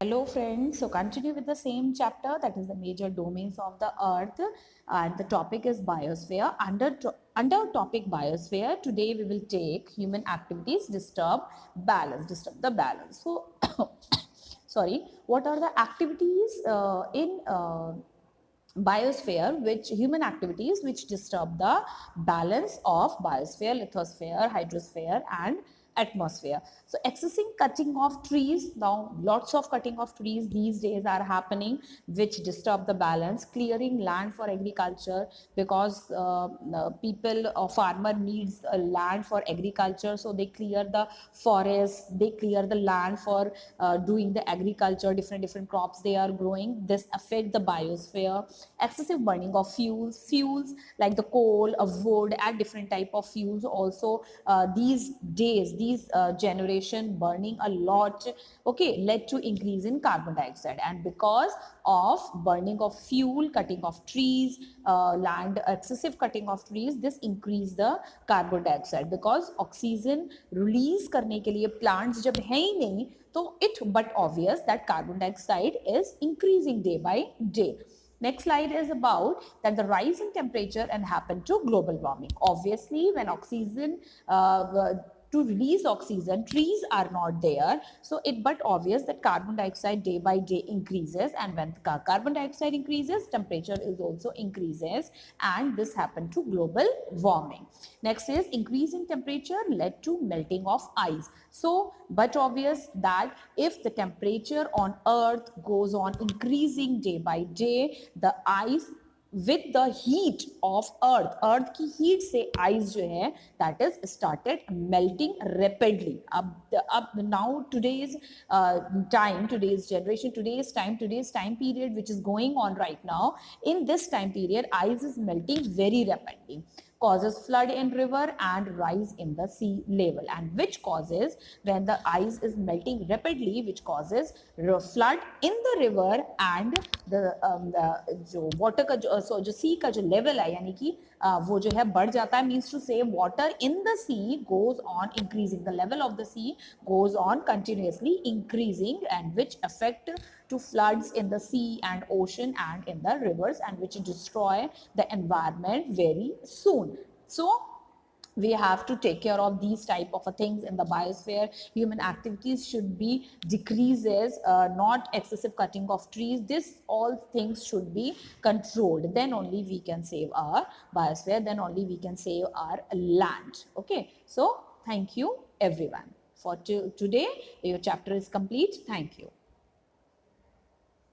Hello friends, so continue with the same chapter, that is the major domains of the earth, and the topic is biosphere. Under topic biosphere, today we will take human activities disturb the balance. So sorry, what are the activities in biosphere, which human activities which disturb the balance of biosphere, lithosphere, hydrosphere and atmosphere? So excessive cutting of trees, now lots of cutting of trees these days are happening, which disturb the balance. Clearing land for agriculture, because people or farmer needs land for agriculture, so they clear the forests, they clear the land for doing the agriculture, different crops they are growing. This affect the biosphere. Excessive burning of fuels like the coal, of wood and different type of fuels also, these days, these generation burning a lot, okay, led to increase in carbon dioxide. And because of burning of fuel, cutting of trees, land, excessive cutting of trees, this increase the carbon dioxide, because oxygen release करने के लिए plants जब है ही नहीं, तो it but obvious that carbon dioxide is increasing day by day. Next slide is about that the rise in temperature and happen to global warming. Obviously, when oxygen to release oxygen, trees are not there, so it but obvious that carbon dioxide day by day increases, and when carbon dioxide increases, temperature is also increases, and this happened to global warming. Next is increase in temperature led to melting of ice. So but obvious that if the temperature on earth goes on increasing day by day, the ice with the heat of earth की heat से ice जो है that is started melting rapidly. अब now today's today's generation, today's time period which is going on right now, in this time period ice is melting very rapidly, causes flood in river and rise in the sea level, and which causes, when the ice is melting rapidly, which causes flood in the river, and the जो water का जो sea का जो level है, यानी कि वो जो है बढ़ जाता है, means to say water in the sea goes on increasing, the level of the sea goes on continuously increasing, and which affect to floods in the sea and ocean and in the rivers, and which destroy the environment very soon. So we have to take care of these type of things in the biosphere. Human activities should be decreases, not excessive cutting of trees. This all things should be controlled, then only we can save our biosphere, then only we can save our land. Okay, so thank you everyone for today. Your chapter is complete. Thank you.